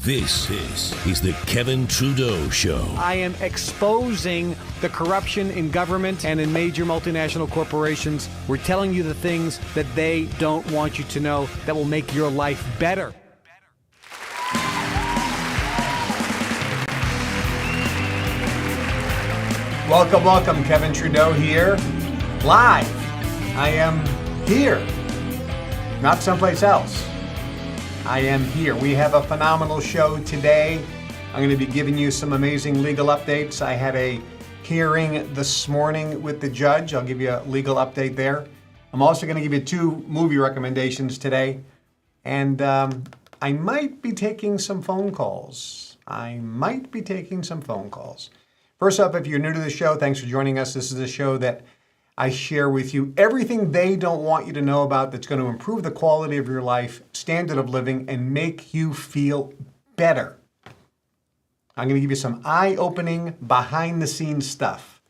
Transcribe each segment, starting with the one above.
This is the Kevin Trudeau Show. I am exposing the corruption in government and in major multinational corporations. We're telling you the things that they don't want you to know that will make your life better. Welcome, welcome. Kevin Trudeau here, live. I am here, not someplace else. I am here. We have a phenomenal show today. I'm going to be giving you some amazing legal updates. I had a hearing this morning with the judge. I'll give you a legal update there. I'm also going to give you 2 movie recommendations today. And I might be taking some phone calls. First up, if you're new to the show, thanks for joining us. This is a show that I share with you everything they don't want you to know about that's going to improve the quality of your life, standard of living, and make you feel better. I'm going to give you some eye-opening, behind-the-scenes stuff.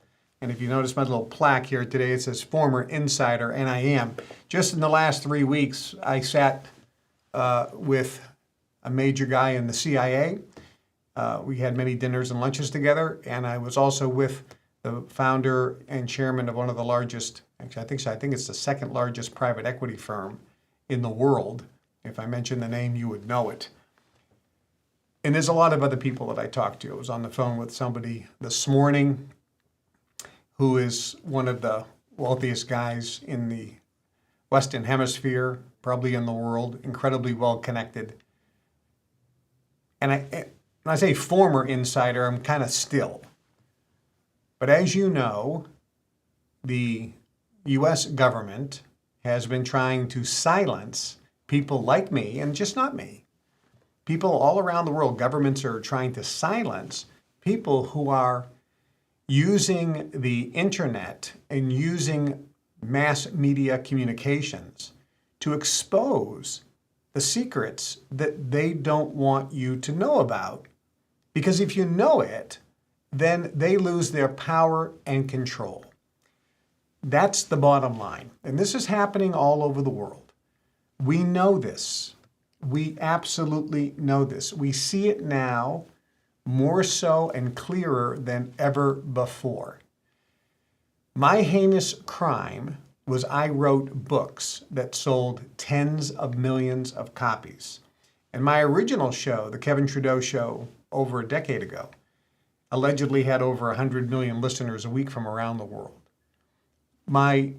And if you notice my little plaque here today, it says former insider, and I am. Just in the last 3 weeks, I sat with a major guy in the CIA. We had many dinners and lunches together, and I was also with the founder and chairman of one of the largest, actually I think it's the second largest private equity firm in the world. If I mention the name, you would know it. And there's a lot of other people that I talked to. I was on the phone with somebody this morning who is one of the wealthiest guys in the Western Hemisphere, probably in the world, incredibly well connected. And when I say former insider, I'm kind of still. But as you know, the U.S. government has been trying to silence people like me, and just not me. People all around the world, governments are trying to silence people who are using the internet and using mass media communications to expose the secrets that they don't want you to know about. Because if you know it, then they lose their power and control. That's the bottom line. And this is happening all over the world. We know this. We absolutely know this. We see it now more so and clearer than ever before. My heinous crime was I wrote books that sold tens of millions of copies. And my original show, The Kevin Trudeau Show, over a decade ago, allegedly had over 100 million listeners a week from around the world. My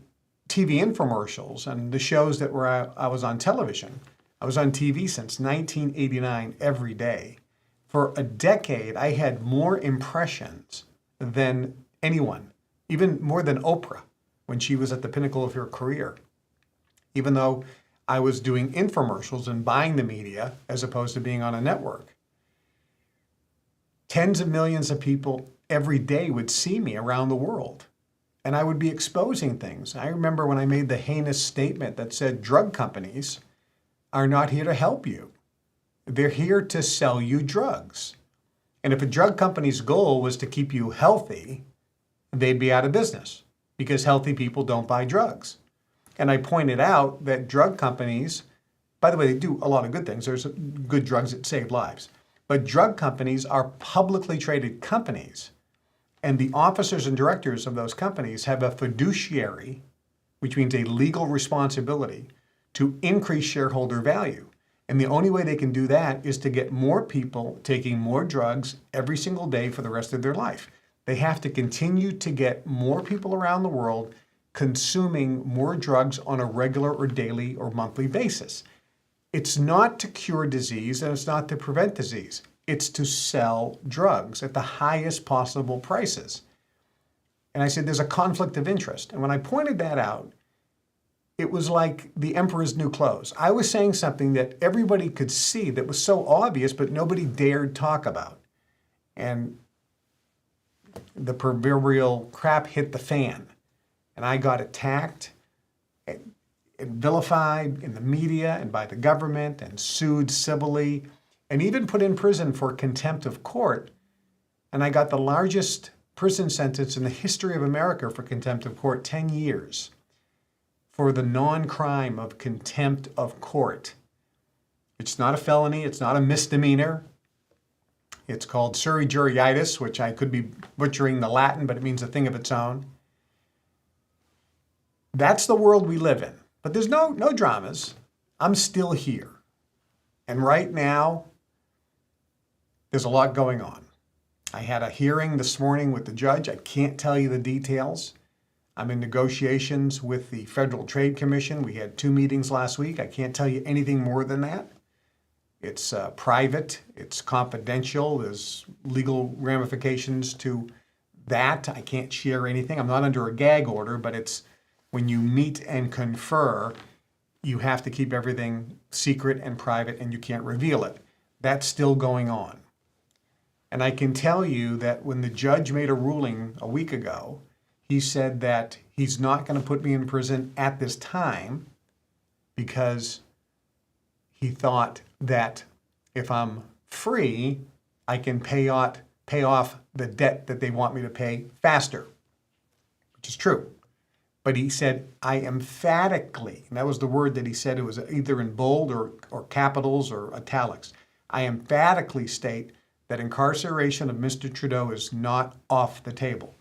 TV infomercials and the shows that I was on television, I was on TV since 1989 every day. For a decade, I had more impressions than anyone, even more than Oprah when she was at the pinnacle of her career. Even though I was doing infomercials and buying the media as opposed to being on a network. Tens of millions of people every day would see me around the world, and I would be exposing things. I remember when I made the heinous statement that said drug companies are not here to help you. They're here to sell you drugs. And if a drug company's goal was to keep you healthy, they'd be out of business because healthy people don't buy drugs. And I pointed out that drug companies, by the way, they do a lot of good things. There's good drugs that save lives. But drug companies are publicly traded companies, and the officers and directors of those companies have a fiduciary, which means a legal responsibility, to increase shareholder value. And the only way they can do that is to get more people taking more drugs every single day for the rest of their life. They have to continue to get more people around the world consuming more drugs on a regular or daily or monthly basis. It's not to cure disease and it's not to prevent disease. It's to sell drugs at the highest possible prices. And I said, there's a conflict of interest. And when I pointed that out, it was like the emperor's new clothes. I was saying something that everybody could see that was so obvious, but nobody dared talk about. And the proverbial crap hit the fan. And I got attacked and vilified in the media and by the government and sued civilly and even put in prison for contempt of court. And I got the largest prison sentence in the history of America for contempt of court, 10 years, for the non-crime of contempt of court. It's not a felony. It's not a misdemeanor. It's called surgeryritis, which I could be butchering the Latin, but it means a thing of its own. That's the world we live in. But there's no dramas. I'm still here. And right now, there's a lot going on. I had a hearing this morning with the judge. I can't tell you the details. I'm in negotiations with the Federal Trade Commission. We had 2 meetings last week. I can't tell you anything more than that. It's private. It's confidential. There's legal ramifications to that. I can't share anything. I'm not under a gag order, but it's when you meet and confer, you have to keep everything secret and private, and you can't reveal it. That's still going on. And I can tell you that when the judge made a ruling a week ago, he said that he's not going to put me in prison at this time because he thought that if I'm free, I can pay off the debt that they want me to pay faster, which is true. But he said, I emphatically, and that was the word that he said, it was either in bold or capitals or italics, I emphatically state that incarceration of Mr. Trudeau is not off the table.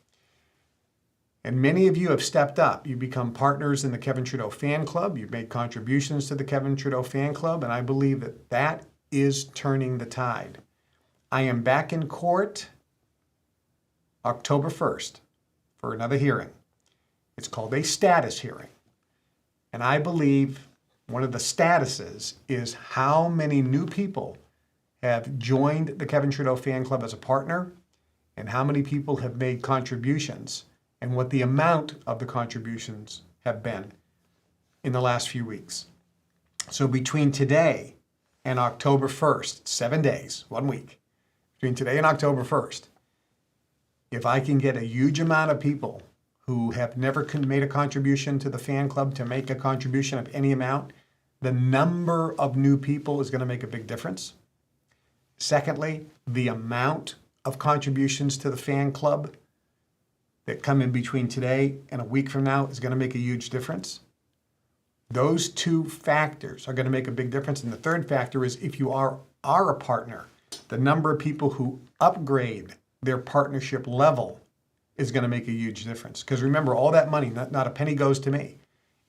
And many of you have stepped up. You become partners in the Kevin Trudeau fan club. You've made contributions to the Kevin Trudeau fan club, and I believe that that is turning the tide. I am back in court October 1st for another hearing. It's called a status hearing. And I believe one of the statuses is how many new people have joined the Kevin Trudeau fan club as a partner, and how many people have made contributions, and what the amount of the contributions have been in the last few weeks. So between today and October 1st, 7 days, 1 week, between today and October 1st, if I can get a huge amount of people who have never made a contribution to the fan club to make a contribution of any amount, the number of new people is going to make a big difference. Secondly, the amount of contributions to the fan club that come in between today and a week from now is going to make a huge difference. Those 2 factors are going to make a big difference. And the third factor is if you are a partner, the number of people who upgrade their partnership level is going to make a huge difference. Because remember, all that money, not a penny goes to me.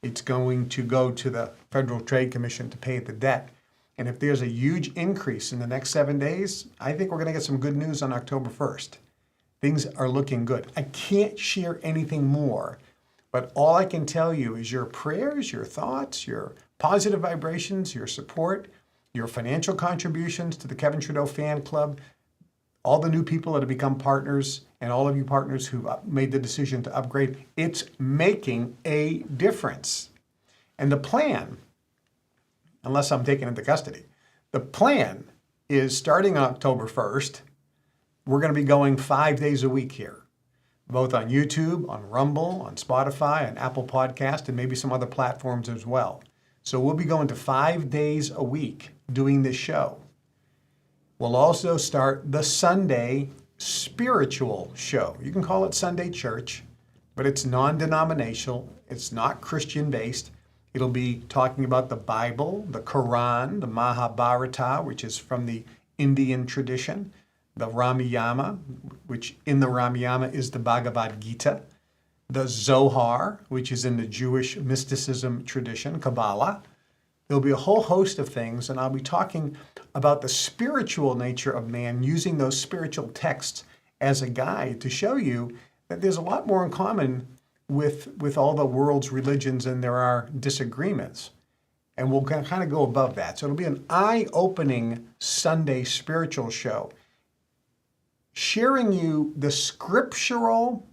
It's going to go to the Federal Trade Commission to pay the debt. And if there's a huge increase in the next 7 days, I think we're going to get some good news on October 1st. Things are looking good. I can't share anything more, but all I can tell you is your prayers, your thoughts, your positive vibrations, your support, your financial contributions to the Kevin Trudeau fan club, all the new people that have become partners, and all of you partners who made the decision to upgrade, it's making a difference. And the plan, unless I'm taken into custody, the plan is starting on October 1st, we're going to be going 5 days a week here, both on YouTube, on Rumble, on Spotify, on Apple Podcast, and maybe some other platforms as well. So we'll be going to 5 days a week doing this show. We'll also start the Sunday spiritual show. You can call it Sunday Church, but it's non-denominational. It's not Christian-based. It'll be talking about the Bible, the Quran, the Mahabharata, which is from the Indian tradition, the Ramayana, which in the Ramayana is the Bhagavad Gita, the Zohar, which is in the Jewish mysticism tradition, Kabbalah. There'll be a whole host of things, and I'll be talking about the spiritual nature of man, using those spiritual texts as a guide to show you that there's a lot more in common with all the world's religions, and there are disagreements. And we'll kind of go above that. So it'll be an eye-opening Sunday spiritual show, sharing you the scriptural,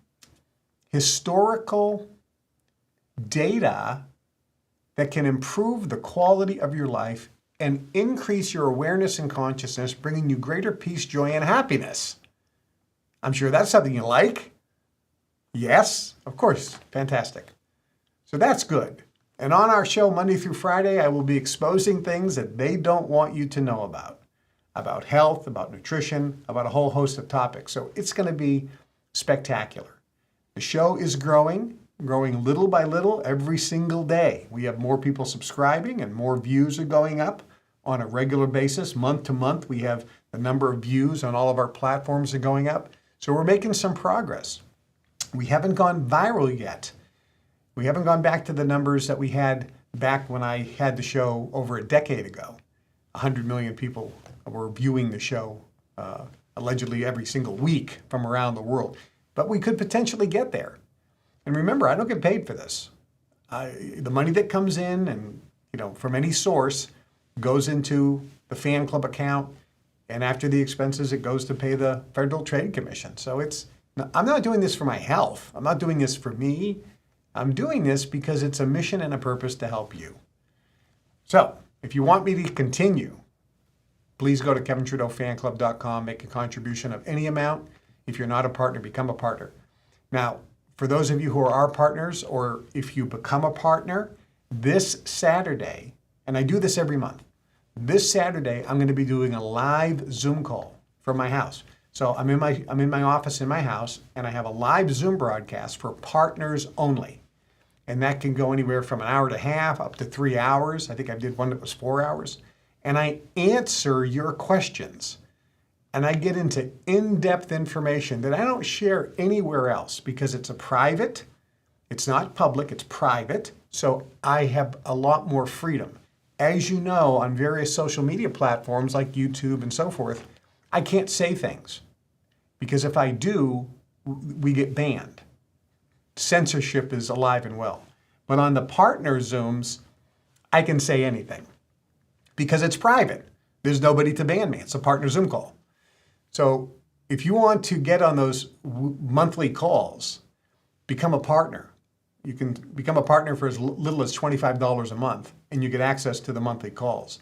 historical data that can improve the quality of your life and increase your awareness and consciousness, bringing you greater peace, joy, and happiness. I'm sure that's something you like. Yes, of course. Fantastic. So that's good. And on our show, Monday through Friday, I will be exposing things that they don't want you to know about health, about nutrition, about a whole host of topics. So it's going to be spectacular. The show is growing little by little every single day. We have more people subscribing and more views are going up on a regular basis. Month to month, we have the number of views on all of our platforms are going up. So we're making some progress. We haven't gone viral yet. We haven't gone back to the numbers that we had back when I had the show over a decade ago. 100 million people were viewing the show allegedly every single week from around the world. But we could potentially get there. And remember, I don't get paid for this. The money that comes in and from any source goes into the fan club account, and after the expenses, it goes to pay the Federal Trade Commission. So I'm not doing this for my health. I'm not doing this for me. I'm doing this because it's a mission and a purpose to help you. So if you want me to continue, please go to KevinTrudeauFanClub.com, make a contribution of any amount. If you're not a partner, become a partner. Now, for those of you who are our partners, or if you become a partner, this Saturday, and I do this every month, this Saturday I'm going to be doing a live Zoom call from my house. So I'm in my office in my house, and I have a live Zoom broadcast for partners only. And that can go anywhere from an hour and a half up to 3 hours. I think I did one that was 4 hours. And I answer your questions. And I get into in-depth information that I don't share anywhere else because it's a private, it's not public, it's private. So I have a lot more freedom. As you know, on various social media platforms like YouTube and so forth, I can't say things because if I do, we get banned. Censorship is alive and well. But on the partner Zooms, I can say anything because it's private. There's nobody to ban me. It's a partner Zoom call. So if you want to get on those monthly calls, become a partner. You can become a partner for as little as $25 a month, and you get access to the monthly calls.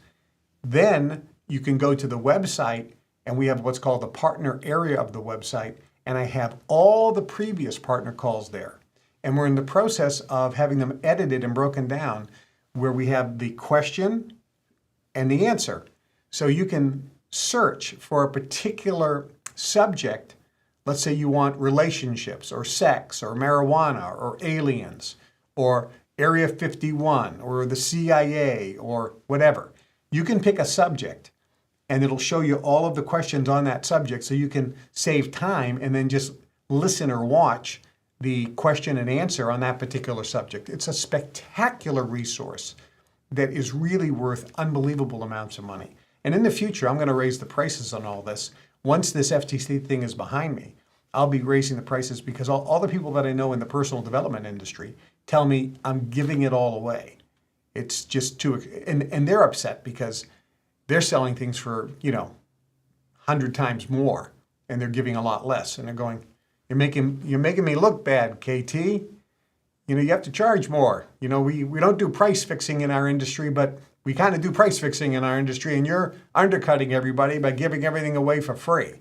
Then you can go to the website, and we have what's called the partner area of the website, and I have all the previous partner calls there. And we're in the process of having them edited and broken down where we have the question and the answer. So you can search for a particular subject. Let's say you want relationships or sex or marijuana or aliens or Area 51 or the CIA or whatever. You can pick a subject and it'll show you all of the questions on that subject so you can save time and then just listen or watch the question and answer on that particular subject. It's a spectacular resource that is really worth unbelievable amounts of money. And in the future, I'm going to raise the prices on all this. Once this FTC thing is behind me, I'll be raising the prices because all the people that I know in the personal development industry tell me I'm giving it all away. It's just too, and they're upset because they're selling things for, 100 times more and they're giving a lot less. And they're going, you're making me look bad, KT. You have to charge more. We don't do price fixing in our industry, but we kind of do price fixing in our industry, and you're undercutting everybody by giving everything away for free.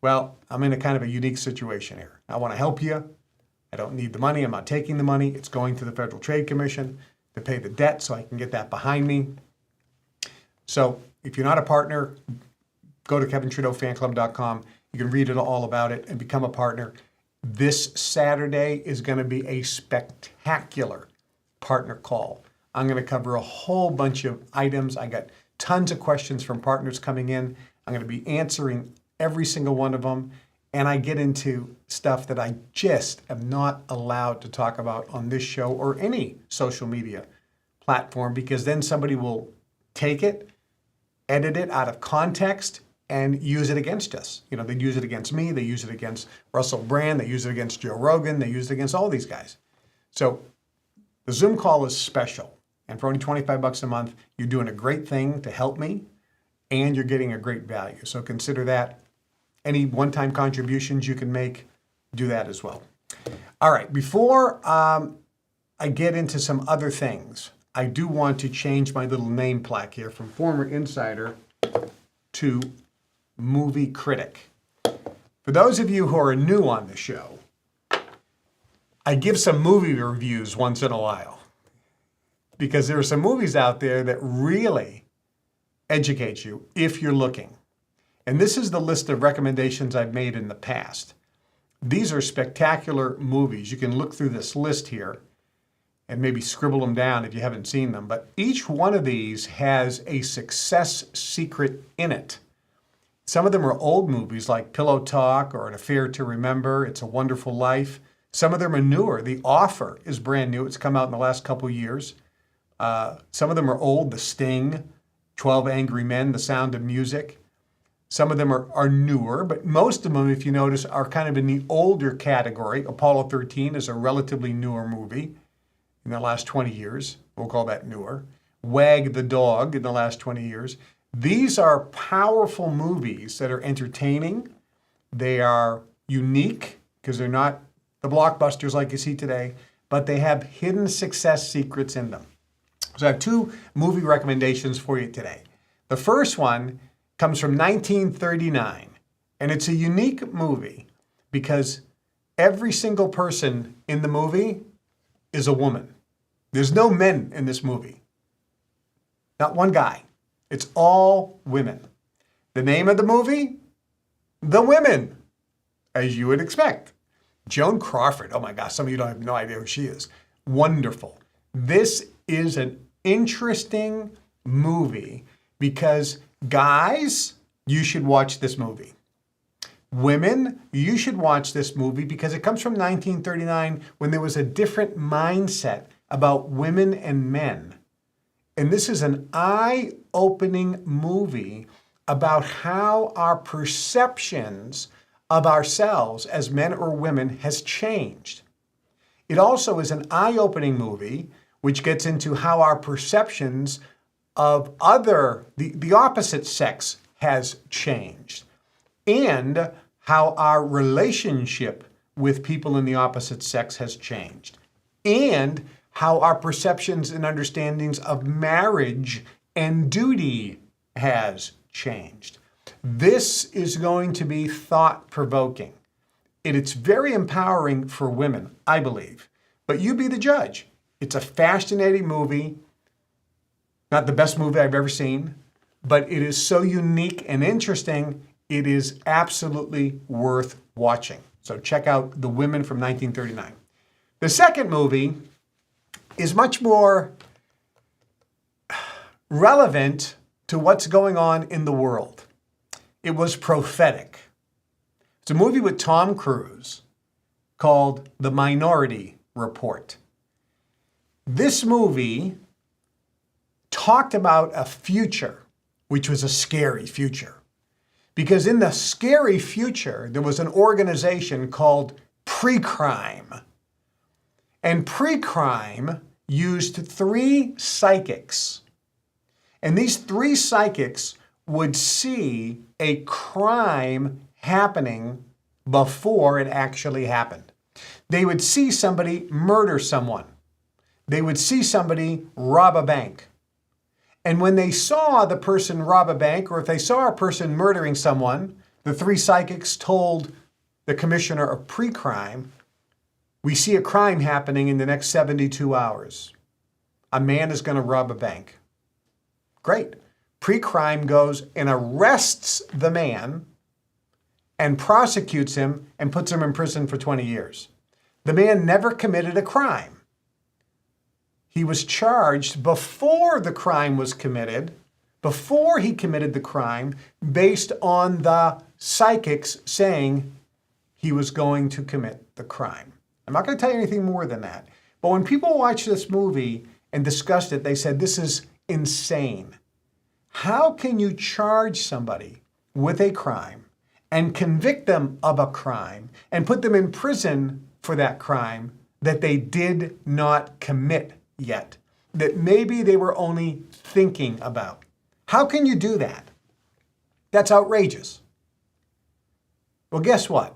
Well, I'm in a kind of a unique situation here. I want to help you. I don't need the money. I'm not taking the money. It's going to the Federal Trade Commission to pay the debt so I can get that behind me. So if you're not a partner, go to KevinTrudeauFanClub.com. You can read it all about it and become a partner. This Saturday is going to be a spectacular partner call. I'm going to cover a whole bunch of items. I got tons of questions from partners coming in. I'm going to be answering every single one of them. And I get into stuff that I just am not allowed to talk about on this show or any social media platform because then somebody will take it, edit it out of context, and use it against us. They use it against me. They use it against Russell Brand. They use it against Joe Rogan. They use it against all these guys. So the Zoom call is special. And for only $25 a month, you're doing a great thing to help me, and you're getting a great value. So consider that. Any one-time contributions you can make, do that as well. All right, before I get into some other things, I do want to change my little name plaque here from former insider to movie critic. For those of you who are new on the show, I give some movie reviews once in a while because there are some movies out there that really educate you if you're looking. And this is the list of recommendations I've made in the past. These are spectacular movies. You can look through this list here and maybe scribble them down if you haven't seen them. But each one of these has a success secret in it. Some of them are old movies like Pillow Talk or An Affair to Remember, It's a Wonderful Life. Some of them are newer. The Offer is brand new. It's come out in the last couple years. Some of them are old. The Sting, 12 Angry Men, The Sound of Music. Some of them are newer, but most of them, if you notice, are kind of in the older category. Apollo 13 is a relatively newer movie in the last 20 years. We'll call that newer. Wag the Dog in the last 20 years. These are powerful movies that are entertaining. They are unique because they're not the blockbusters like you see today, but they have hidden success secrets in them. So I have two movie recommendations for you today. The first one comes from 1939, and it's a unique movie because every single person in the movie is a woman. There's no men in this movie. Not one guy. It's all women. The name of the movie? The Women, as you would expect. Joan Crawford. Oh my gosh, some of you don't have no idea who she is. Wonderful. This is an interesting movie because guys, you should watch this movie. Women, you should watch this movie because it comes from 1939 when there was a different mindset about women and men. And this is an eye-opening movie about how our perceptions of ourselves as men or women has changed. It also is an eye-opening movie which gets into how our perceptions of the opposite sex has changed, and how our relationship with people in the opposite sex has changed, and how our perceptions and understandings of marriage and duty has changed. This is going to be thought-provoking. It's very empowering for women, I believe, but you be the judge. It's a fascinating movie. Not the best movie I've ever seen, but it is so unique and interesting, it is absolutely worth watching. So check out The Women from 1939. The second movie is much more relevant to what's going on in the world. It was prophetic. It's a movie with Tom Cruise called The Minority Report. This movie talked about a future, which was a scary future. Because in the scary future, there was an organization called Pre-Crime. And Pre-Crime used 3 psychics. And these 3 psychics would see a crime happening before it actually happened. They would see somebody murder someone. They would see somebody rob a bank. And when they saw the person rob a bank, or if they saw a person murdering someone, the 3 psychics told the commissioner of pre-crime, we see a crime happening in the next 72 hours. A man is going to rob a bank. Great. Pre-crime goes and arrests the man and prosecutes him and puts him in prison for 20 years. The man never committed a crime. He was charged before the crime was committed, before he committed the crime, based on the psychics saying he was going to commit the crime. I'm not going to tell you anything more than that. But when people watched this movie and discussed it, they said, this is insane. How can you charge somebody with a crime and convict them of a crime and put them in prison for that crime that they did not commit yet, that maybe they were only thinking about? How can you do that? That's outrageous. Well, guess what?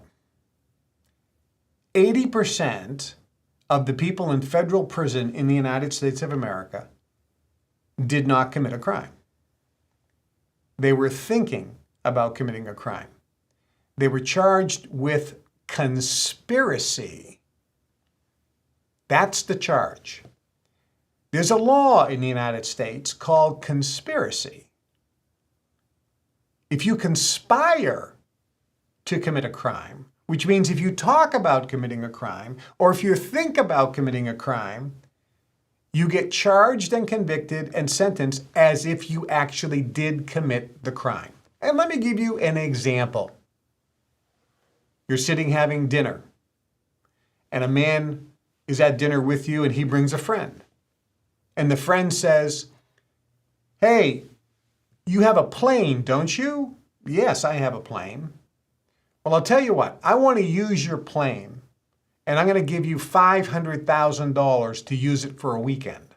80% of the people in federal prison in the United States of America did not commit a crime. They were thinking about committing a crime. They were charged with conspiracy. That's the charge. There's a law in the United States called conspiracy. If you conspire to commit a crime, which means if you talk about committing a crime, or if you think about committing a crime, You get charged and convicted and sentenced as if you actually did commit the crime. And let me give you an example. You're sitting having dinner, and a man is at dinner with you, and he brings a friend. And the friend says, "Hey, you have a plane, don't you?" "Yes, I have a plane." "Well, I'll tell you what, I want to use your plane, and I'm going to give you $500,000 to use it for a weekend."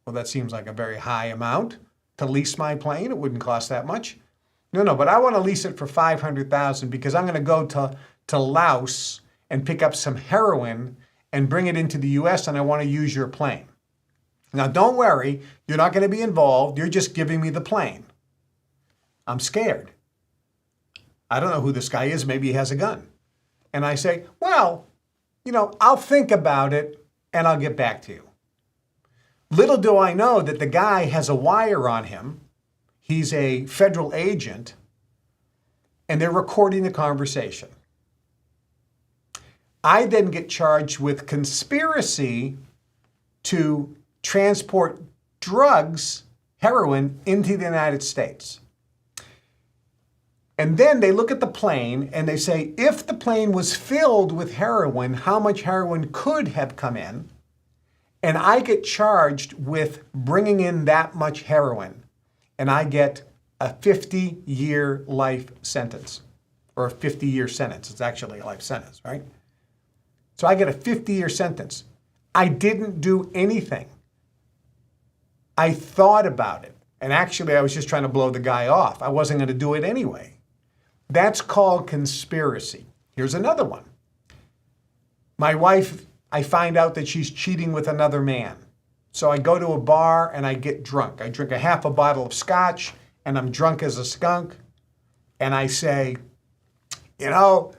Well, that seems like a very high amount to lease my plane. It wouldn't cost that much. No, but I want to lease it for $500,000 because I'm going to go to Laos and pick up some heroin and bring it into the U.S., and I want to use your plane. Now, don't worry, you're not going to be involved. You're just giving me the plane. I'm scared. I don't know who this guy is. Maybe he has a gun. And I say, "Well, I'll think about it and I'll get back to you." Little do I know that the guy has a wire on him. He's a federal agent, and they're recording the conversation. I then get charged with conspiracy to transport drugs, heroin, into the United States. And then they look at the plane and they say, if the plane was filled with heroin, how much heroin could have come in? And I get charged with bringing in that much heroin. And I get a 50-year life sentence, or a 50-year sentence. It's actually a life sentence, right? So I get a 50-year sentence. I didn't do anything. I thought about it. And actually, I was just trying to blow the guy off. I wasn't going to do it anyway. That's called conspiracy. Here's another one. My wife, I find out that she's cheating with another man. So I go to a bar and I get drunk. I drink a half a bottle of scotch and I'm drunk as a skunk. And I say, I'm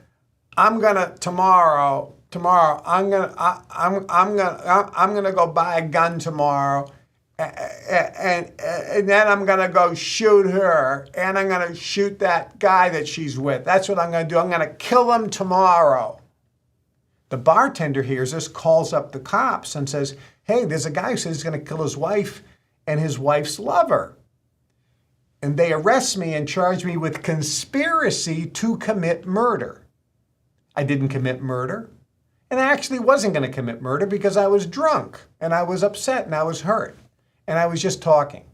gonna tomorrow, I'm gonna go buy a gun tomorrow. And then I'm going to go shoot her, and I'm going to shoot that guy that she's with. That's what I'm going to do. I'm going to kill them tomorrow. The bartender hears this, calls up the cops and says, "Hey, there's a guy who says he's going to kill his wife and his wife's lover." And they arrest me and charge me with conspiracy to commit murder. I didn't commit murder. And I actually wasn't going to commit murder because I was drunk, and I was upset, and I was hurt. And I was just talking.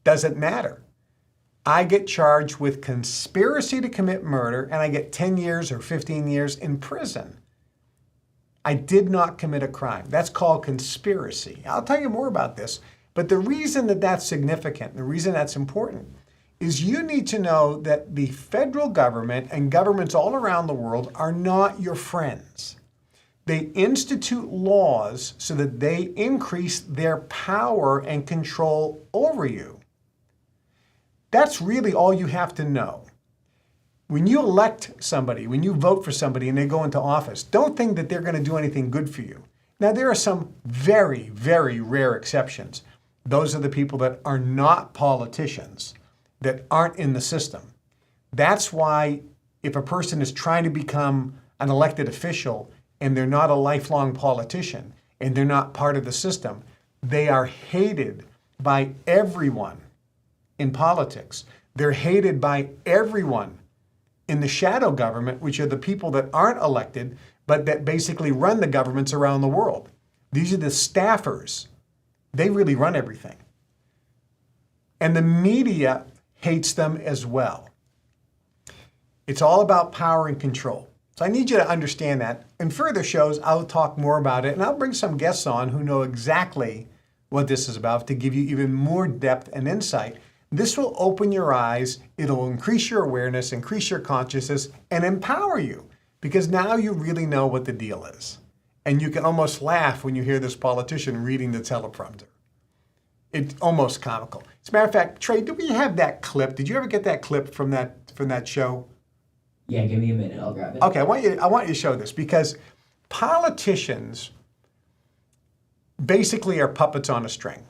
Doesn't matter. I get charged with conspiracy to commit murder, and I get 10 years or 15 years in prison. I did not commit a crime. That's called conspiracy. I'll tell you more about this. But the reason that that's significant, the reason that's important, is you need to know that the federal government and governments all around the world are not your friends. They institute laws so that they increase their power and control over you. That's really all you have to know. When you elect somebody, when you vote for somebody and they go into office, don't think that they're going to do anything good for you. Now, there are some very, very rare exceptions. Those are the people that are not politicians, that aren't in the system. That's why if a person is trying to become an elected official, and they're not a lifelong politician, and they're not part of the system, they are hated by everyone in politics. They're hated by everyone in the shadow government, which are the people that aren't elected, but that basically run the governments around the world. These are the staffers. They really run everything. And the media hates them as well. It's all about power and control. So I need you to understand that. In further shows, I'll talk more about it, and I'll bring some guests on who know exactly what this is about to give you even more depth and insight. This will open your eyes, it'll increase your awareness, increase your consciousness, and empower you, because now you really know what the deal is. And you can almost laugh when you hear this politician reading the teleprompter. It's almost comical. As a matter of fact, Trey, do we have that clip? Did you ever get that clip from that show? Yeah, give me a minute. I'll grab it. Okay, I want you to show this, because politicians basically are puppets on a string.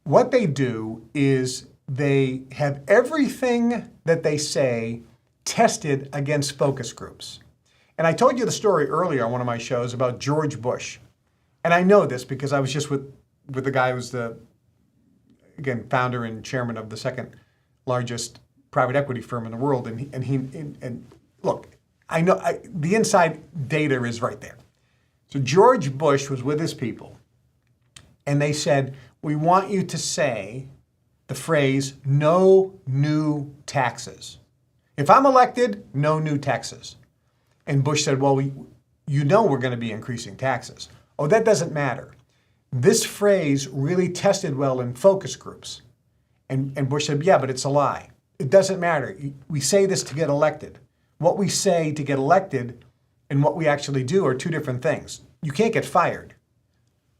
What they do is they have everything that they say tested against focus groups. And I told you the story earlier on one of my shows about George Bush. And I know this because I was just with with the guy who's the, again, founder and chairman of the second largest private equity firm in the world. And look, I know the inside data is right there. So George Bush was with his people, and they said, we want you to say the phrase, no new taxes. If I'm elected, no new taxes. And Bush said, well, you know we're going to be increasing taxes. Oh, that doesn't matter. This phrase really tested well in focus groups. And Bush said, yeah, but it's a lie. It doesn't matter. We say this to get elected. What we say to get elected and what we actually do are two different things. You can't get fired.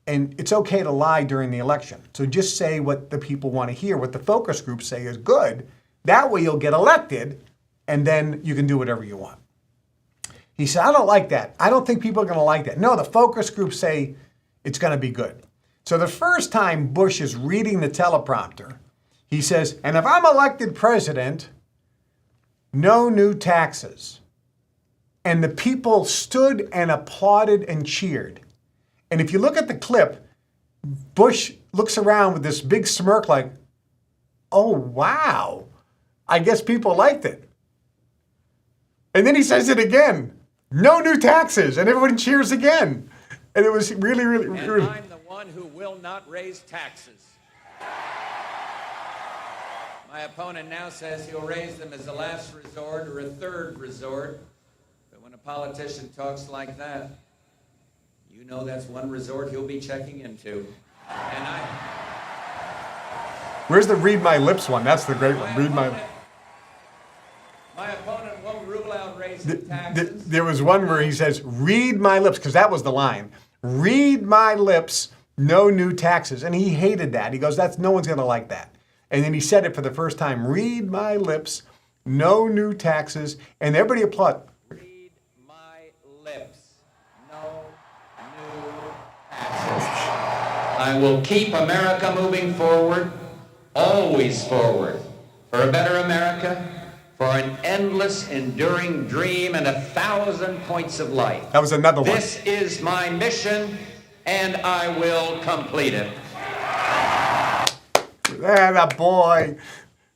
And it's okay to lie during the election. So just say what the people want to hear, what the focus groups say is good. That way you'll get elected, and then you can do whatever you want. He said, I don't like that. I don't think people are going to like that. No, the focus groups say it's going to be good. So the first time Bush is reading the teleprompter, he says, and if I'm elected president, no new taxes. And the people stood and applauded and cheered. And if you look at the clip, Bush looks around with this big smirk like, oh, wow, I guess people liked it. And then he says it again, no new taxes, and everyone cheers again. And it was really, really, really. And I'm the one who will not raise taxes. My opponent now says he'll raise them as a last resort or a third resort. But when a politician talks like that, you know that's one resort he'll be checking into. And Where's the read my lips one? That's the great one. Read my. My opponent won't rule out raising taxes. There was one where he says, read my lips, because that was the line. Read my lips, no new taxes. And he hated that. He goes, no one's going to like that. And then he said it for the first time, read my lips, no new taxes. And everybody applauded. Read my lips, no new taxes. I will keep America moving forward, always forward, for a better America, for an endless, enduring dream and 1,000 points of light. That was another one. This is my mission, and I will complete it. That boy.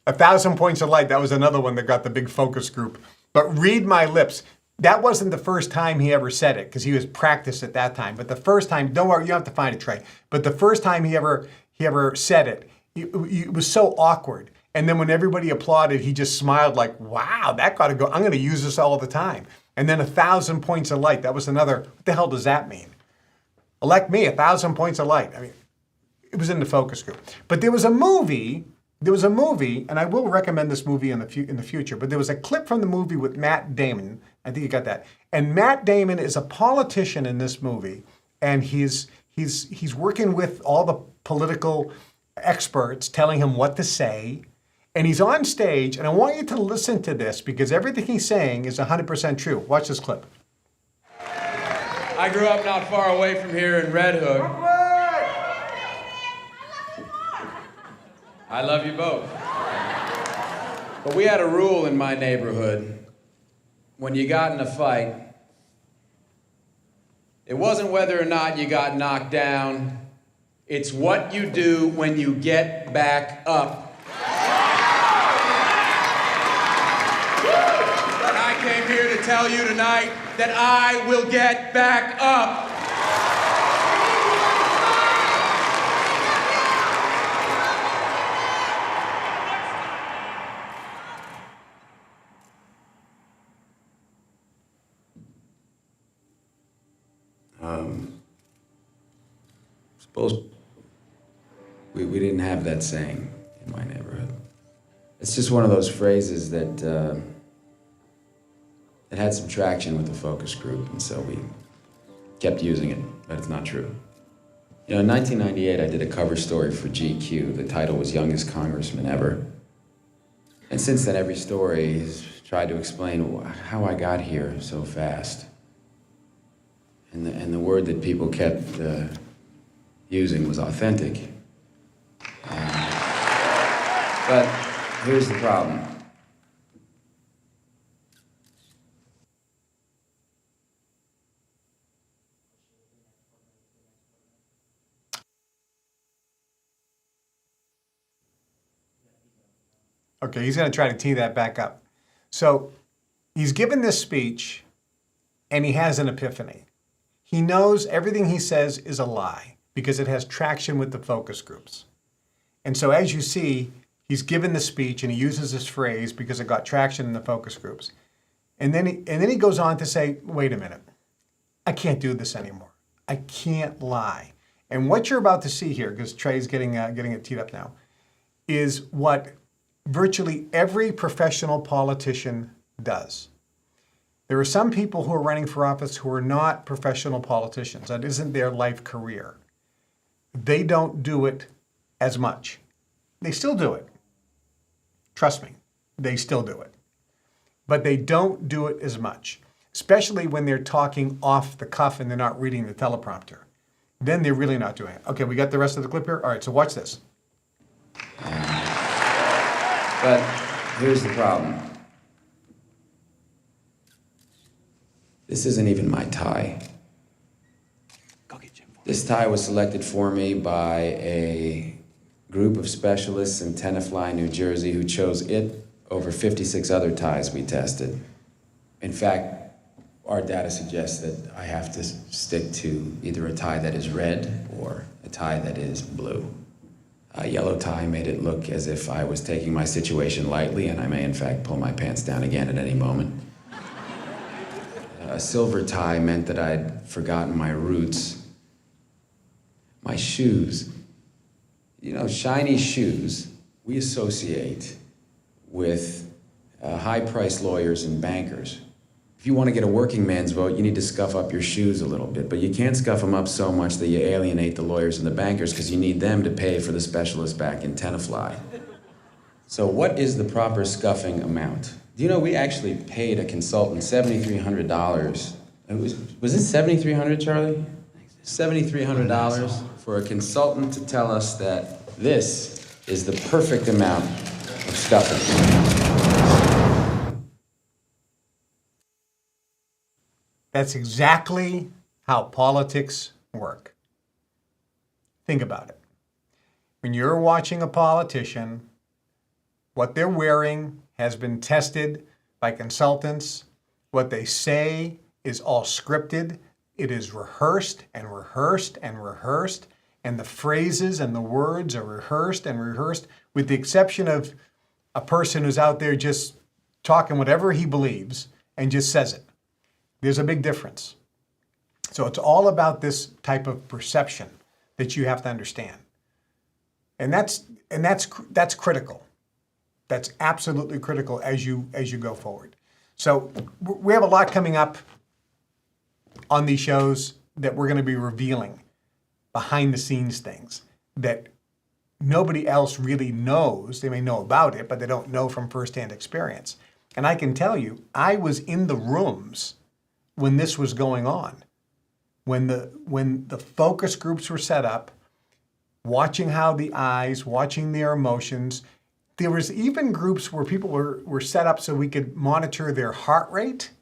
1,000 points of light. That was another one that got the big focus group. But read my lips. That wasn't the first time he ever said it, because he was practiced at that time. But the first time, don't worry, you don't have to find it, Trey. But the first time he ever said it, it was so awkward. And then when everybody applauded, he just smiled like, wow, that got to go. I'm going to use this all the time. And then 1,000 points of light. That was another, what the hell does that mean? Elect me, 1,000 points of light. I mean, it was in the focus group. But there was a movie, and I will recommend this movie in the future, but there was a clip from the movie with Matt Damon. I think you got that. And Matt Damon is a politician in this movie, and he's working with all the political experts telling him what to say. And he's on stage, and I want you to listen to this because everything he's saying is 100% true. Watch this clip. I grew up not far away from here in Red Hook. I love you both. But we had a rule in my neighborhood. When you got in a fight, it wasn't whether or not you got knocked down. It's what you do when you get back up. And I came here to tell you tonight that I will get back up. Suppose we didn't have that saying in my neighborhood. It's just one of those phrases that it had some traction with the focus group, and so we kept using it, but it's not true. You know, in 1998, I did a cover story for GQ. The title was Youngest Congressman Ever. And since then, every story has tried to explain how I got here so fast. And the word that people kept using was authentic. But here's the problem. Okay, he's going to try to tee that back up. So he's given this speech and he has an epiphany. He knows everything he says is a lie because it has traction with the focus groups. And so as you see, he's given the speech and he uses this phrase because it got traction in the focus groups. And then he goes on to say, wait a minute, I can't do this anymore. I can't lie. And what you're about to see here, because Trey's getting it teed up now, is what virtually every professional politician does. There are some people who are running for office who are not professional politicians. That isn't their life career. They don't do it as much. They still do it. Trust me, they still do it. But they don't do it as much, especially when they're talking off the cuff and they're not reading the teleprompter. Then they're really not doing it. Okay, we got the rest of the clip here? All right, so watch this. But here's the problem. This isn't even my tie. This tie was selected for me by a group of specialists in Tenafly, New Jersey, who chose it over 56 other ties we tested. In fact, our data suggests that I have to stick to either a tie that is red or a tie that is blue. A yellow tie made it look as if I was taking my situation lightly, and I may in fact pull my pants down again at any moment. A silver tie meant that I'd forgotten my roots. My shoes. You know, shiny shoes we associate with high-priced lawyers and bankers. If you want to get a working man's vote, you need to scuff up your shoes a little bit, but you can't scuff them up so much that you alienate the lawyers and the bankers because you need them to pay for the specialists back in Tenafly. So what is the proper scuffing amount? Do you know we actually paid a consultant $7,300? Was it $7,300, Charlie? $7,300 for a consultant to tell us that this is the perfect amount of scuffing. That's exactly how politics work. Think about it. When you're watching a politician, what they're wearing has been tested by consultants. What they say is all scripted. It is rehearsed and rehearsed and rehearsed. And the phrases and the words are rehearsed and rehearsed, with the exception of a person who's out there just talking whatever he believes and just says it. There's a big difference. So it's all about this type of perception that you have to understand. And that's critical. That's absolutely critical as you go forward. So we have a lot coming up on these shows that we're going to be revealing behind the scenes things that nobody else really knows. They may know about it, but they don't know from firsthand experience. And I can tell you, I was in the rooms when this was going on, when the focus groups were set up, watching how the eyes, watching their emotions. There was even groups where people were set up so we could monitor their heart rate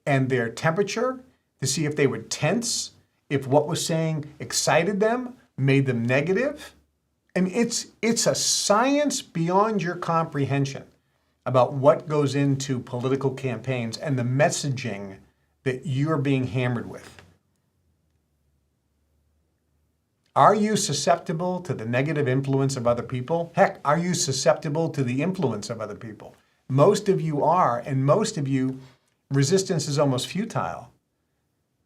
and their temperature to see if they would tense, if what was saying excited them, made them negative. And it's a science beyond your comprehension about what goes into political campaigns and the messaging that you're being hammered with. Are you susceptible to the negative influence of other people? Heck, are you susceptible to the influence of other people? Most of you are, and most of you, resistance is almost futile.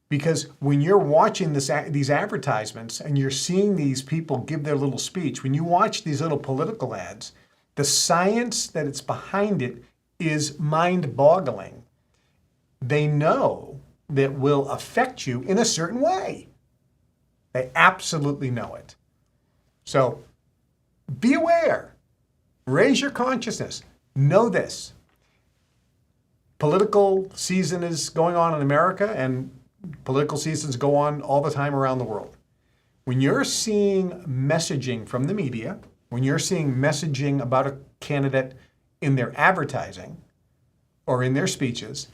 Because when you're watching these advertisements and you're seeing these people give their little speech, when you watch these little political ads, the science that it's behind it is mind-boggling. They know that will affect you in a certain way. They absolutely know it. So be aware. Raise your consciousness. Know this. Political season is going on in America, and political seasons go on all the time around the world. When you're seeing messaging from the media, when you're seeing messaging about a candidate in their advertising or in their speeches,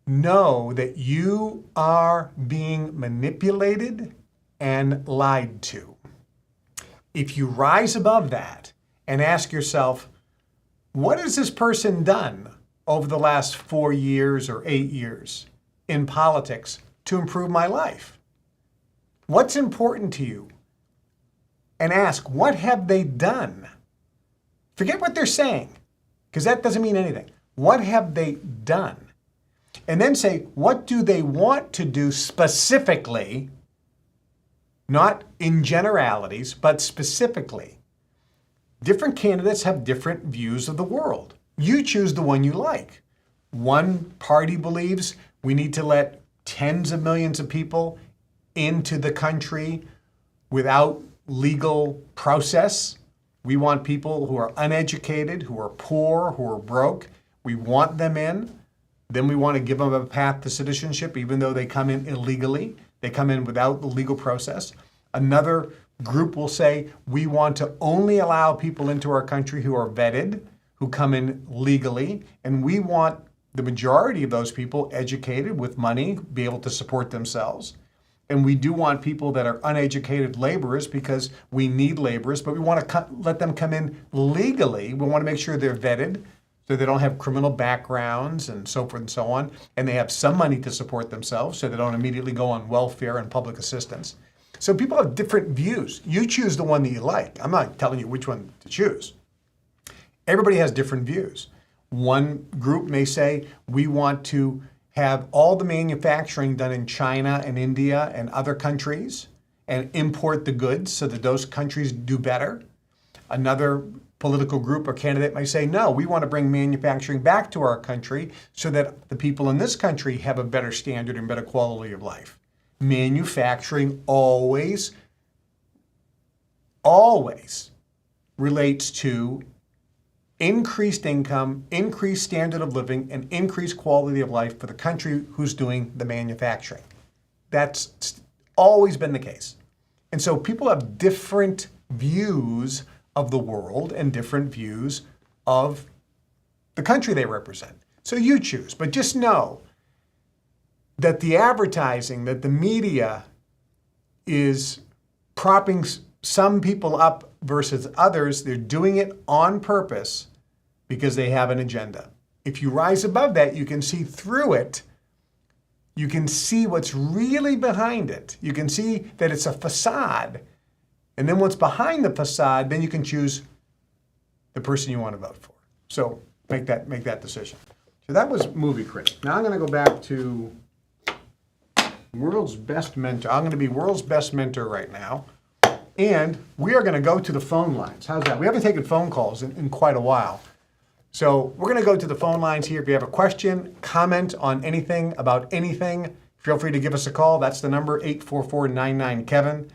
know that you are being manipulated and lied to. If you rise above that and ask yourself, what has this person done over the last 4 years or 8 years in politics to improve my life? What's important to you? And ask, what have they done? Forget what they're saying, because that doesn't mean anything. What have they done? And then say, what do they want to do specifically, not in generalities, but specifically? Different candidates have different views of the world. You choose the one you like. One party believes we need to let tens of millions of people into the country without legal process. We want people who are uneducated, who are poor, who are broke. We want them in. Then we want to give them a path to citizenship, even though they come in illegally. They come in without the legal process. Another group will say, we want to only allow people into our country who are vetted, who come in legally, and we want the majority of those people educated with money, be able to support themselves. And we do want people that are uneducated laborers because we need laborers, but we want to let them come in legally. We want to make sure they're vetted so they don't have criminal backgrounds and so forth and so on. And they have some money to support themselves so they don't immediately go on welfare and public assistance. So people have different views. You choose the one that you like. I'm not telling you which one to choose. Everybody has different views. One group may say, we want to have all the manufacturing done in China and India and other countries and import the goods so that those countries do better. Another political group or candidate may say, no, we want to bring manufacturing back to our country so that the people in this country have a better standard and better quality of life. Manufacturing always relates to increased income, increased standard of living, and increased quality of life for the country who's doing the manufacturing. That's always been the case. And so people have different views of the world and different views of the country they represent. So you choose, but just know that the advertising, that the media is propping some people up versus others, they're doing it on purpose because they have an agenda. If you rise above that, you can see through it. You can see what's really behind it. You can see that it's a facade. And then what's behind the facade, then you can choose the person you want to vote for. So make that decision. So that was movie critic. Now I'm going to go back to World's Best Mentor. I'm going to be World's Best Mentor right now. And we are going to go to the phone lines. How's that? We haven't taken phone calls in quite a while. So we're going to go to the phone lines here. If you have a question, comment on anything, about anything, feel free to give us a call. That's the number, 844-99-KEVIN,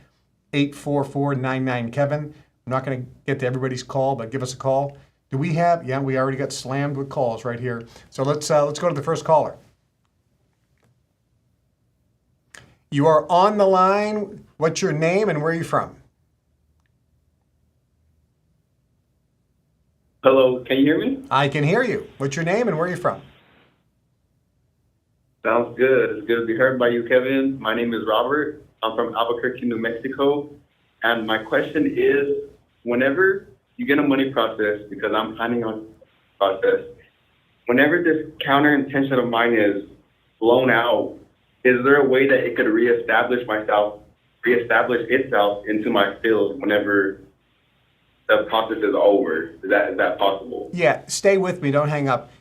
844-99-KEVIN. I'm not going to get to everybody's call, but give us a call. Do we have? Yeah, we already got slammed with calls right here. So let's go to the first caller. You are on the line. What's your name and where are you from? Hello, can you hear me? I can hear you. What's your name and where are you from? Sounds good. It's good to be heard by you, Kevin. My name is Robert. I'm from Albuquerque, New Mexico. And my question is, whenever you get a money process, because I'm planning on process, whenever this counter intention of mine is blown out, is there a way that it could reestablish itself into my field whenever the process is over? Is that possible? Yeah, stay with me. Don't hang up.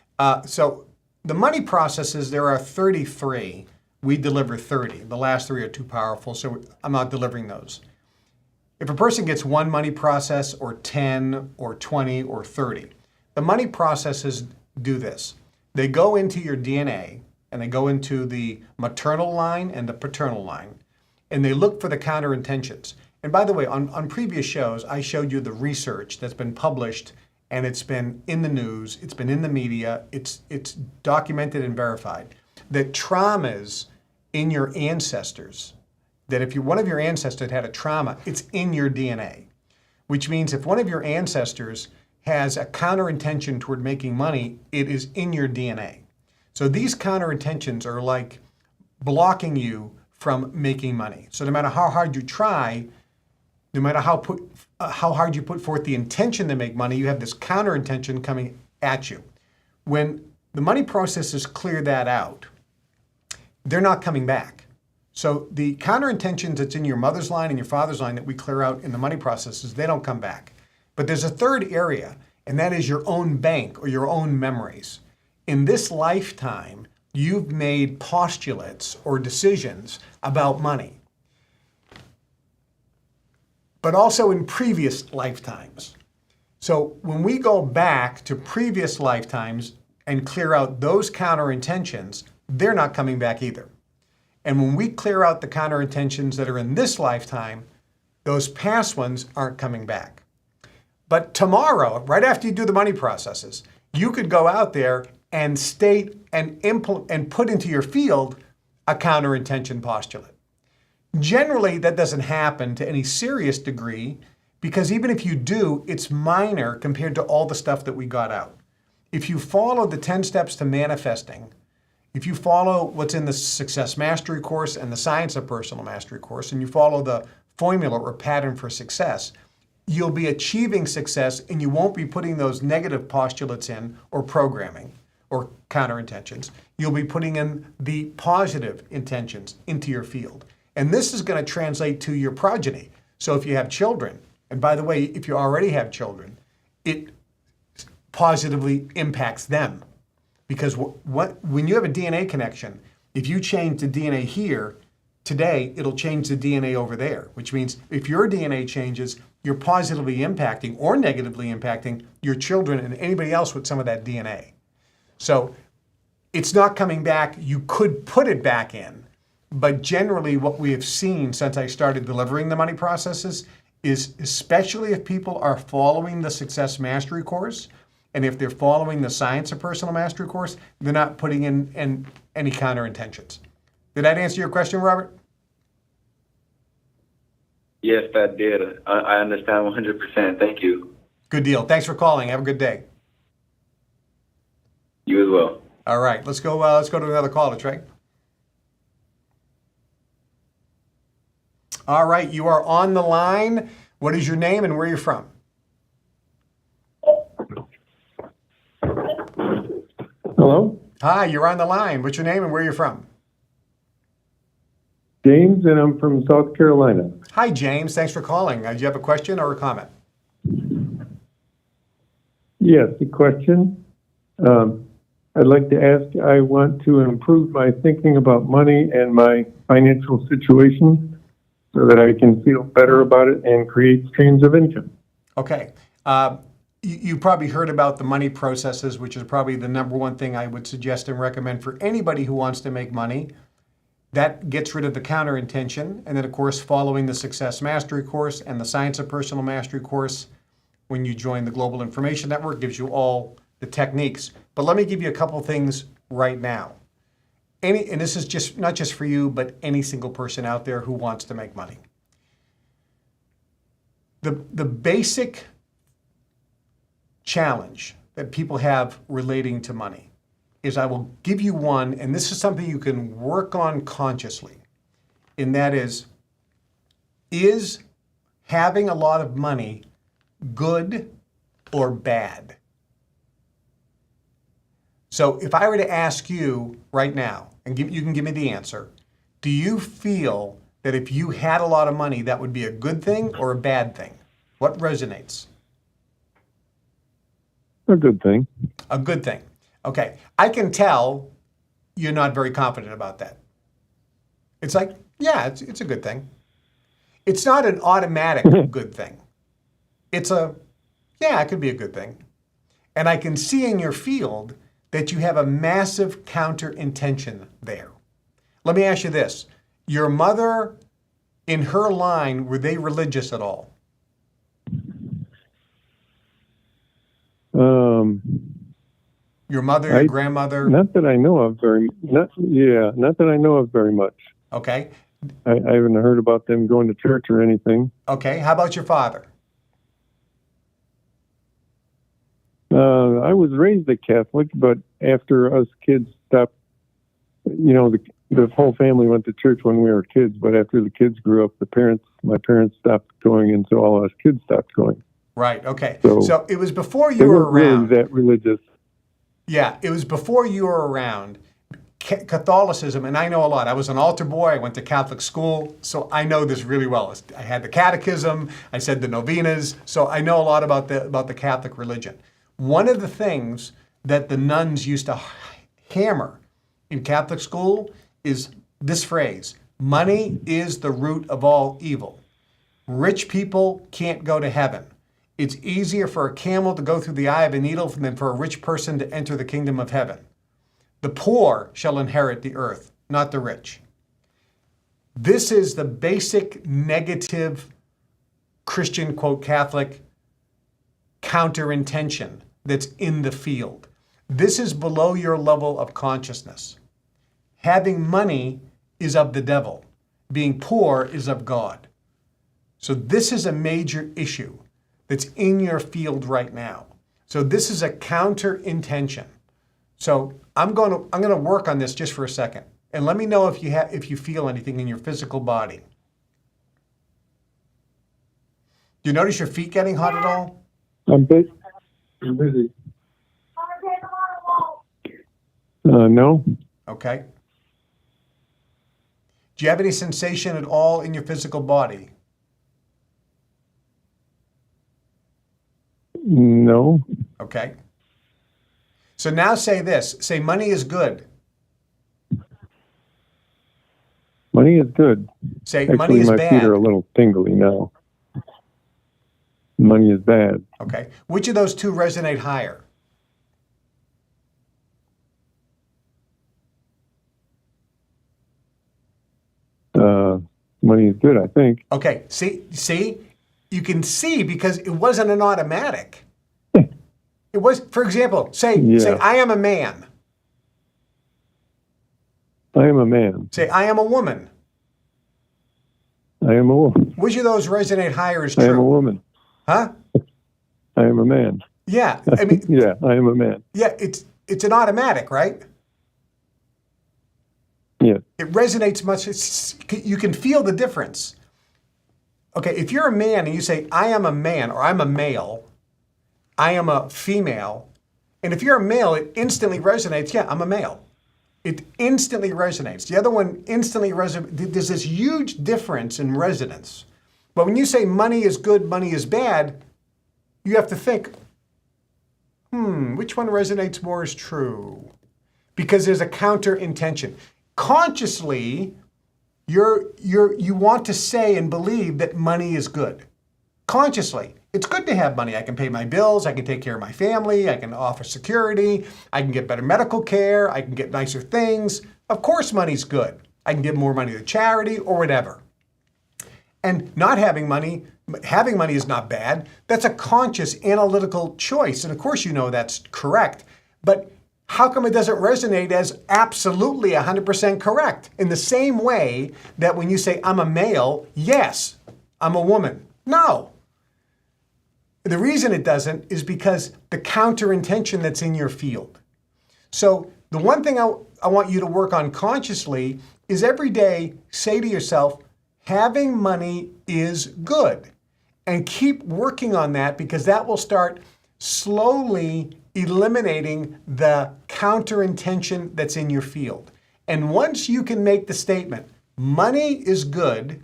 So the money processes, there are 33. We deliver 30. The last 3 are too powerful, so I'm not delivering those. If a person gets one money process or 10 or 20 or 30, the money processes do this. They go into your DNA and they go into the maternal line and the paternal line, and they look for the counter intentions. And by the way, on previous shows, I showed you the research that's been published, and it's been in the news, it's been in the media, it's documented and verified, that traumas in your ancestors, that if one of your ancestors had a trauma, it's in your DNA, which means if one of your ancestors has a counter intention toward making money, it is in your DNA. So these counter intentions are like blocking you from making money. So no matter how hard you try, no matter how hard you put forth the intention to make money, you have this counter intention coming at you. When the money processes clear that out, they're not coming back. So the counterintentions that's in your mother's line and your father's line that we clear out in the money processes, they don't come back. But there's a third area, and that is your own bank or your own memories. In this lifetime, you've made postulates or decisions about money, but also in previous lifetimes. So when we go back to previous lifetimes and clear out those counterintentions, they're not coming back either. And when we clear out the counterintentions that are in this lifetime, those past ones aren't coming back. But tomorrow, right after you do the money processes, you could go out there and state and implement and put into your field a counterintention postulate. Generally, that doesn't happen to any serious degree, because even if you do, it's minor compared to all the stuff that we got out. If you follow the 10 steps to manifesting, if you follow what's in the Success Mastery course and the Science of Personal Mastery course, and you follow the formula or pattern for success, you'll be achieving success, and you won't be putting those negative postulates in or programming or counterintentions. You'll be putting in the positive intentions into your field. And this is going to translate to your progeny. So if you have children, and by the way, if you already have children, it positively impacts them. Because when you have a DNA connection, if you change the DNA here, today, it'll change the DNA over there, which means if your DNA changes, you're positively impacting or negatively impacting your children and anybody else with some of that DNA. So it's not coming back. You could put it back in, but generally what we have seen since I started delivering the money processes is, especially if people are following the Success Mastery course, and if they're following the Science of Personal Mastery course, they're not putting in any counterintentions. Did that answer your question, Robert? Yes, that did. I understand 100%. Thank you. Good deal. Thanks for calling. Have a good day. You as well. All right, let's go to another caller, Trey. All right, you are on the line. What is your name and where you're from? Hello? Hi, you're on the line. What's your name and where you're from? James, and I'm from South Carolina. Hi, James. Thanks for calling. Do you have a question or a comment? Yes, a question. I'd like to ask, I want to improve my thinking about money and my financial situation so that I can feel better about it and create streams of income. Okay. You probably heard about the money processes, which is probably the number one thing I would suggest and recommend for anybody who wants to make money. That gets rid of the counterintention. And then, of course, following the Success Mastery course and the Science of Personal Mastery course, when you join the Global Information Network, gives you all the techniques. But let me give you a couple things right now. And this is just not just for you, but any single person out there who wants to make money. The basic challenge that people have relating to money is, I will give you one, and this is something you can work on consciously, and that is having a lot of money good or bad? So if I were to ask you right now, and you can give me the answer, do you feel that if you had a lot of money, that would be a good thing or a bad thing? What resonates? A good thing. A good thing. Okay. I can tell you're not very confident about that. It's like, yeah, it's a good thing. It's not an automatic good thing. It's yeah, it could be a good thing. And I can see in your field that you have a massive counter intention there. Let me ask you this. Your mother, in her line, were they religious at all? Your mother, your grandmother? Not that I know of not that I know of very much. Okay. I haven't heard about them going to church or anything. Okay. How about your father? I was raised a Catholic, but after us kids stopped, the whole family went to church when we were kids, but after the kids grew up, my parents stopped going, and so all us kids stopped going. Right, okay. So it was before you were around. Really that religious. Yeah, it was before you were around. Catholicism, and I know a lot. I was an altar boy. I went to Catholic school, so I know this really well. I had the catechism. I said the novenas, so I know a lot about the Catholic religion. One of the things that the nuns used to hammer in Catholic school is this phrase: money is the root of all evil. Rich people can't go to heaven. It's easier for a camel to go through the eye of a needle than for a rich person to enter the kingdom of heaven. The poor shall inherit the earth, not the rich. This is the basic negative Christian, quote, Catholic counter-intention that's in the field. This is below your level of consciousness. Having money is of the devil. Being poor is of God. So this is a major issue that's in your field right now. So this is a counter-intention. So I'm going to work on this just for a second, and let me know if you feel anything in your physical body. Do you notice your feet getting hot at all? I'm busy. No. Okay. Do you have any sensation at all in your physical body? No. Okay. So now say this. Say money is good. Money is good. Say Actually, money is my bad. feet are a little tingly now. Money is bad. Okay. Which of those two resonate higher? Money is good, I think. Okay. See? You can see because it wasn't an automatic. It was, for example, say I am a man. I am a man. Say I am a woman. I am a woman. Which of those resonate higher is true? I am a woman. Huh? I am a man. Yeah. I mean, yeah, I am a man. yeah, it's an automatic, right? Yeah. It resonates much. You can feel the difference. Okay, if you're a man and you say, I am a man, or I'm a male, I am a female, and if you're a male, it instantly resonates, yeah, I'm a male. It instantly resonates. The other one instantly resonates. There's this huge difference in resonance. But when you say money is good, money is bad, you have to think, which one resonates more as true? Because there's a counter intention. Consciously, you want to say and believe that money is good. Consciously, it's good to have money. I can pay my bills, I can take care of my family, I can offer security, I can get better medical care, I can get nicer things. Of course money's good. I can give more money to charity or whatever. And not having money is not bad. That's a conscious analytical choice. And of course you know that's correct. But how come it doesn't resonate as absolutely 100% correct? In the same way that when you say, I'm a male, yes, I'm a woman. No. The reason it doesn't is because the counter-intention that's in your field. So the one thing I want you to work on consciously is every day say to yourself, having money is good. And keep working on that because that will start slowly eliminating the counter-intention that's in your field. And once you can make the statement, money is good,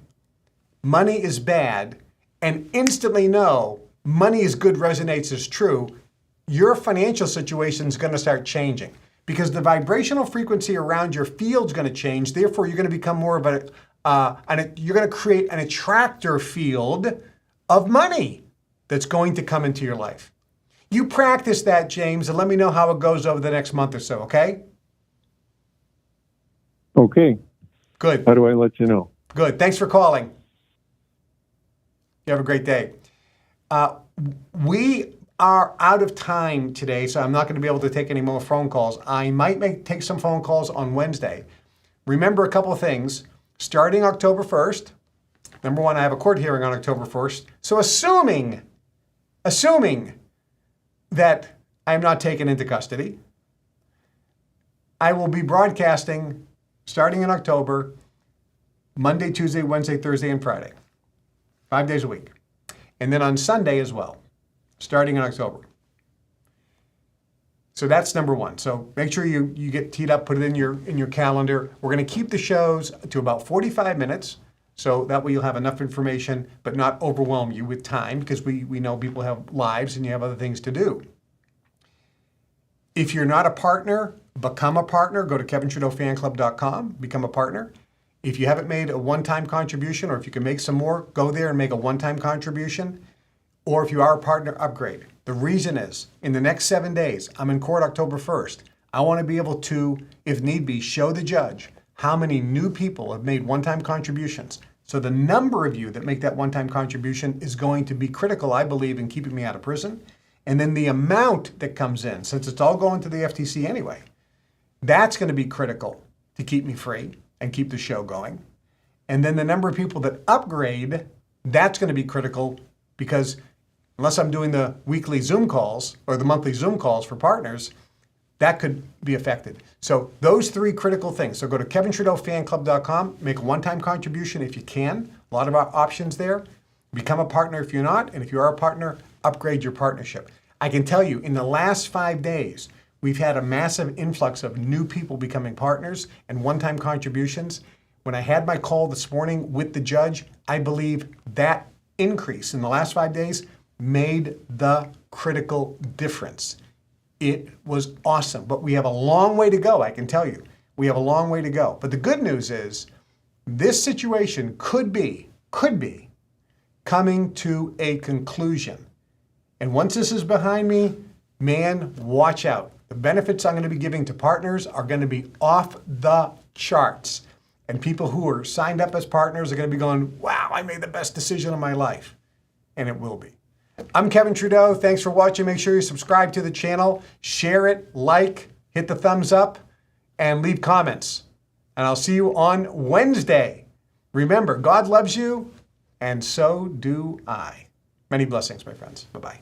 money is bad, and instantly know money is good resonates as true, your financial situation is going to start changing because the vibrational frequency around your field is going to change. Therefore, you're going to become more of you're going to create an attractor field of money that's going to come into your life. You practice that, James, and let me know how it goes over the next month or so, okay? Okay. Good. How do I let you know? Good. Thanks for calling. You have a great day. We are out of time today, so I'm not going to be able to take any more phone calls. I might take some phone calls on Wednesday. Remember a couple of things. Starting October 1st, number one, I have a court hearing on October 1st. So assuming that I am not taken into custody, I will be broadcasting starting in October, Monday, Tuesday, Wednesday, Thursday, and Friday. 5 days a week. And then on Sunday as well, starting in October. So that's number one. So make sure you get teed up, put it in your calendar. We're going to keep the shows to about 45 minutes. So that way you'll have enough information, but not overwhelm you with time, because we know people have lives and you have other things to do. If you're not a partner, become a partner. Go to KevinTrudeauFanClub.com, become a partner. If you haven't made a one-time contribution, or if you can make some more, go there and make a one-time contribution. Or if you are a partner, upgrade. The reason is, in the next 7 days, I'm in court October 1st. I want to be able to, if need be, show the judge how many new people have made one-time contributions. So the number of you that make that one-time contribution is going to be critical, I believe, in keeping me out of prison. And then the amount that comes in, since it's all going to the FTC anyway, that's going to be critical to keep me free and keep the show going. And then the number of people that upgrade, that's going to be critical, because unless I'm doing the weekly Zoom calls or the monthly Zoom calls for partners, that could be affected. So those three critical things. So go to KevinTrudeauFanClub.com, make a one-time contribution if you can. A lot of options there. Become a partner if you're not, and if you are a partner, upgrade your partnership. I can tell you, in the last 5 days, we've had a massive influx of new people becoming partners and one-time contributions. When I had my call this morning with the judge, I believe that increase in the last 5 days made the critical difference. It was awesome, but we have a long way to go, I can tell you. We have a long way to go. But the good news is this situation could be coming to a conclusion. And once this is behind me, man, watch out. The benefits I'm going to be giving to partners are going to be off the charts. And people who are signed up as partners are going to be going, wow, I made the best decision of my life. And it will be. I'm Kevin Trudeau. Thanks for watching. Make sure you subscribe to the channel, share it, like, hit the thumbs up, and leave comments. And I'll see you on Wednesday. Remember, God loves you, and so do I. Many blessings, my friends. Bye-bye.